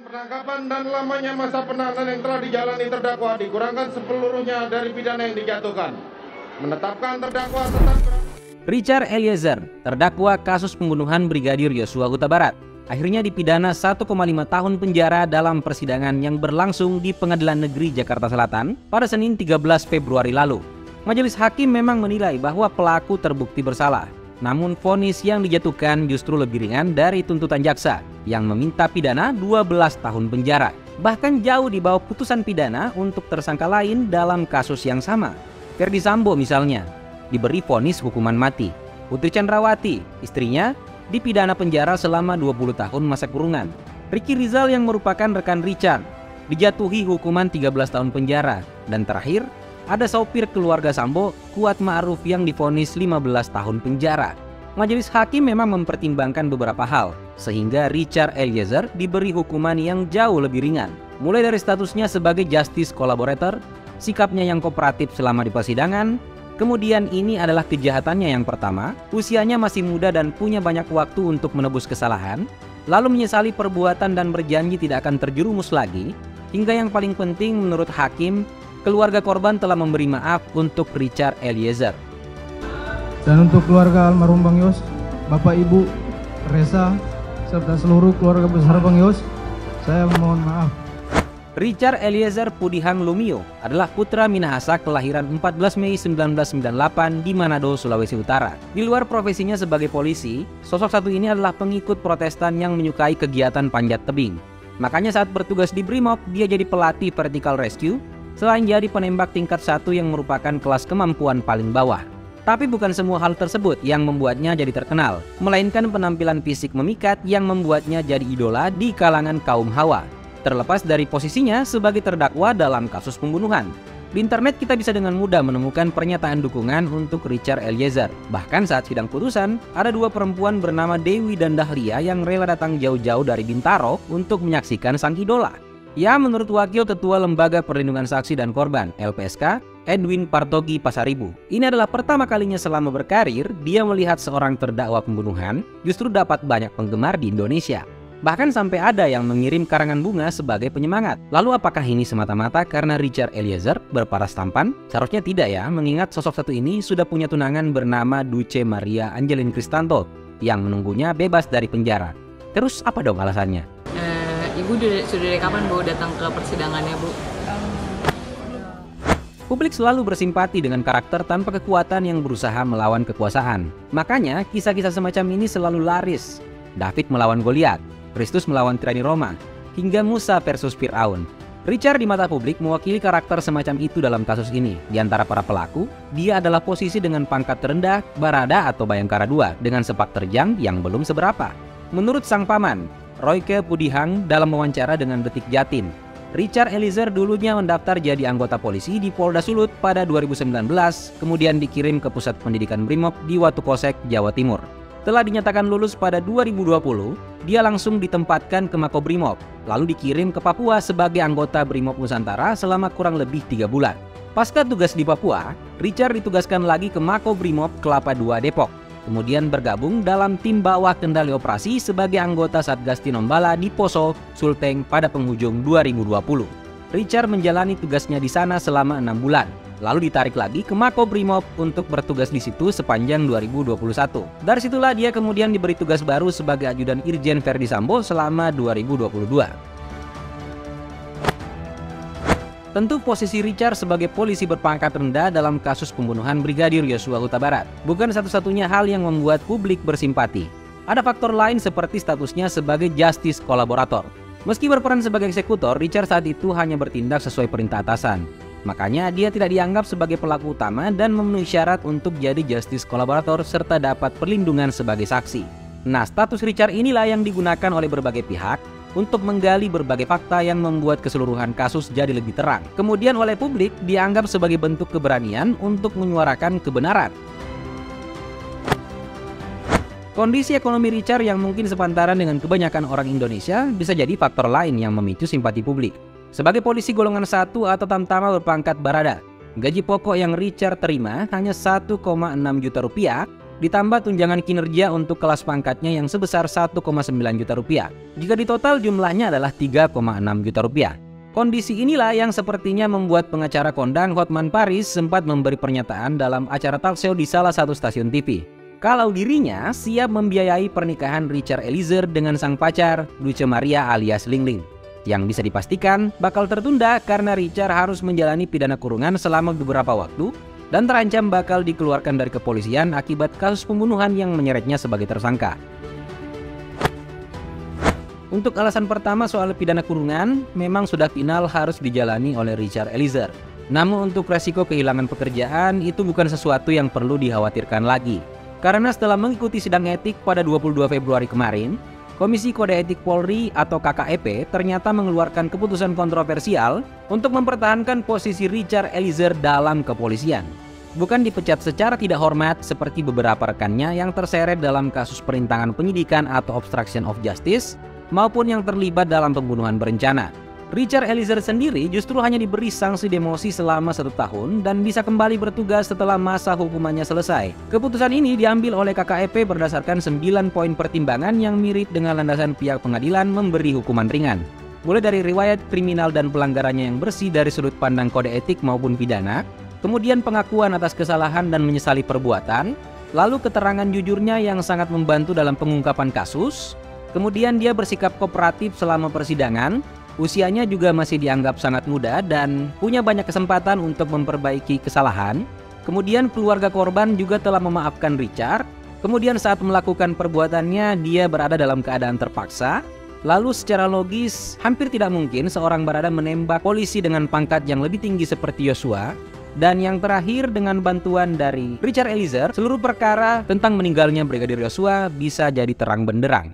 Penangkapan dan lamanya masa penahanan yang telah dijalani terdakwa dikurangkan sepeluruhnya dari pidana yang dijatuhkan. Menetapkan terdakwa tetap Richard Eliezer, terdakwa kasus pembunuhan Brigadir Yosua Huta Barat, akhirnya dipidana 1,5 tahun penjara dalam persidangan yang berlangsung di Pengadilan Negeri Jakarta Selatan pada Senin 13 Februari lalu. Majelis hakim memang menilai bahwa pelaku terbukti bersalah. Namun vonis yang dijatuhkan justru lebih ringan dari tuntutan jaksa yang meminta pidana 12 tahun penjara. Bahkan jauh di bawah putusan pidana untuk tersangka lain dalam kasus yang sama. Ferdy Sambo misalnya diberi vonis hukuman mati. Putri Chandrawati, istrinya, dipidana penjara selama 20 tahun masa kurungan. Ricky Rizal yang merupakan rekan Richard dijatuhi hukuman 13 tahun penjara. Dan terakhir, ada sopir keluarga Sambo, Kuat Ma'ruf yang divonis 15 tahun penjara. Majelis hakim memang mempertimbangkan beberapa hal, sehingga Richard Eliezer diberi hukuman yang jauh lebih ringan. Mulai dari statusnya sebagai justice collaborator, sikapnya yang kooperatif selama di persidangan, kemudian ini adalah kejahatannya yang pertama, usianya masih muda dan punya banyak waktu untuk menebus kesalahan, lalu menyesali perbuatan dan berjanji tidak akan terjerumus lagi, hingga yang paling penting menurut hakim, keluarga korban telah memberi maaf untuk Richard Eliezer. Dan untuk keluarga almarhum Bang Yos, Bapak Ibu, Reza, serta seluruh keluarga besar Bang Yos, saya mohon maaf. Richard Eliezer Pudihang Lumiu adalah putra Minahasa kelahiran 14 Mei 1998 di Manado, Sulawesi Utara. Di luar profesinya sebagai polisi, sosok satu ini adalah pengikut Protestan yang menyukai kegiatan panjat tebing. Makanya saat bertugas di Brimob, dia jadi pelatih vertical rescue, selain jadi penembak tingkat 1 yang merupakan kelas kemampuan paling bawah. Tapi bukan semua hal tersebut yang membuatnya jadi terkenal, melainkan penampilan fisik memikat yang membuatnya jadi idola di kalangan kaum hawa. Terlepas dari posisinya sebagai terdakwa dalam kasus pembunuhan, di internet kita bisa dengan mudah menemukan pernyataan dukungan untuk Richard Eliezer. Bahkan saat sidang putusan, ada dua perempuan bernama Dewi dan Dahlia yang rela datang jauh-jauh dari Bintaro untuk menyaksikan sang idola. Ya, menurut Wakil Ketua Lembaga Perlindungan Saksi dan Korban (LPSK), Edwin Partogi Pasaribu, ini adalah pertama kalinya selama berkarir dia melihat seorang terdakwa pembunuhan justru dapat banyak penggemar di Indonesia. Bahkan sampai ada yang mengirim karangan bunga sebagai penyemangat. Lalu apakah ini semata-mata karena Richard Eliezer berparas tampan? Seharusnya tidak ya, mengingat sosok satu ini sudah punya tunangan bernama Duce Maria Angelin Kristanto yang menunggunya bebas dari penjara. Terus apa dong alasannya? Ibu sudah dari kapan Bu datang ke persidangannya Bu? Publik selalu bersimpati dengan karakter tanpa kekuatan yang berusaha melawan kekuasaan. Makanya kisah-kisah semacam ini selalu laris. David melawan Goliat, Kristus melawan tirani Roma, hingga Musa versus Fir'aun. Richard di mata publik mewakili karakter semacam itu dalam kasus ini. Di antara para pelaku, dia adalah posisi dengan pangkat terendah, Barada atau Bayangkara II dengan sepak terjang yang belum seberapa. Menurut sang paman, Royke Pudihang dalam wawancara dengan Detik Jatim, Richard Eliezer dulunya mendaftar jadi anggota polisi di Polda Sulut pada 2019, kemudian dikirim ke Pusat Pendidikan Brimob di Watukosek, Jawa Timur. Setelah dinyatakan lulus pada 2020, dia langsung ditempatkan ke Makobrimob, lalu dikirim ke Papua sebagai anggota Brimob Nusantara selama kurang lebih 3 bulan. Pasca tugas di Papua, Richard ditugaskan lagi ke Makobrimob Kelapa II Depok. Kemudian bergabung dalam tim bawah kendali operasi sebagai anggota Satgas Tinombala di Poso, Sulteng pada penghujung 2020. Richard menjalani tugasnya di sana selama 6 bulan, lalu ditarik lagi ke Makobrimob untuk bertugas di situ sepanjang 2021. Dari situlah dia kemudian diberi tugas baru sebagai ajudan Irjen Ferdy Sambo selama 2022. Tentu posisi Richard sebagai polisi berpangkat rendah dalam kasus pembunuhan Brigadir Yosua Huta Barat bukan satu-satunya hal yang membuat publik bersimpati. Ada faktor lain seperti statusnya sebagai justice collaborator. Meski berperan sebagai eksekutor, Richard saat itu hanya bertindak sesuai perintah atasan. Makanya dia tidak dianggap sebagai pelaku utama dan memenuhi syarat untuk jadi justice collaborator serta dapat perlindungan sebagai saksi. Nah, status Richard inilah yang digunakan oleh berbagai pihak untuk menggali berbagai fakta yang membuat keseluruhan kasus jadi lebih terang. Kemudian oleh publik dianggap sebagai bentuk keberanian untuk menyuarakan kebenaran. Kondisi ekonomi Richard yang mungkin sepantaran dengan kebanyakan orang Indonesia bisa jadi faktor lain yang memicu simpati publik. Sebagai polisi golongan 1 atau tamtama berpangkat Barada, gaji pokok yang Richard terima hanya 1,6 juta rupiah ditambah tunjangan kinerja untuk kelas pangkatnya yang sebesar 1,9 juta rupiah. Jika ditotal jumlahnya adalah 3,6 juta rupiah. Kondisi inilah yang sepertinya membuat pengacara kondang Hotman Paris sempat memberi pernyataan dalam acara talkshow di salah satu stasiun TV. Kalau dirinya siap membiayai pernikahan Richard Eliezer dengan sang pacar, Luce Maria alias Ling Ling. Yang bisa dipastikan bakal tertunda karena Richard harus menjalani pidana kurungan selama beberapa waktu dan terancam bakal dikeluarkan dari kepolisian akibat kasus pembunuhan yang menyeretnya sebagai tersangka. Untuk alasan pertama soal pidana kurungan, memang sudah final harus dijalani oleh Richard Eliezer. Namun untuk resiko kehilangan pekerjaan itu bukan sesuatu yang perlu dikhawatirkan lagi. Karena setelah mengikuti sidang etik pada 22 Februari kemarin, Komisi Kode Etik Polri atau KKEP ternyata mengeluarkan keputusan kontroversial untuk mempertahankan posisi Richard Eliezer dalam kepolisian. Bukan dipecat secara tidak hormat seperti beberapa rekannya yang terseret dalam kasus perintangan penyidikan atau obstruction of justice, maupun yang terlibat dalam pembunuhan berencana. Richard Eliezer sendiri justru hanya diberi sanksi demosi selama 1 tahun dan bisa kembali bertugas setelah masa hukumannya selesai. Keputusan ini diambil oleh KKEP berdasarkan 9 poin pertimbangan yang mirip dengan landasan pihak pengadilan memberi hukuman ringan. Mulai dari riwayat kriminal dan pelanggarannya yang bersih dari sudut pandang kode etik maupun pidana, kemudian pengakuan atas kesalahan dan menyesali perbuatan, lalu keterangan jujurnya yang sangat membantu dalam pengungkapan kasus. Kemudian dia bersikap kooperatif selama persidangan, usianya juga masih dianggap sangat muda dan punya banyak kesempatan untuk memperbaiki kesalahan. Kemudian keluarga korban juga telah memaafkan Richard. Kemudian saat melakukan perbuatannya dia berada dalam keadaan terpaksa. Lalu secara logis hampir tidak mungkin seorang Barada menembak polisi dengan pangkat yang lebih tinggi seperti Yosua. Dan yang terakhir dengan bantuan dari Richard Eliezer, seluruh perkara tentang meninggalnya Brigadir Yosua bisa jadi terang benderang.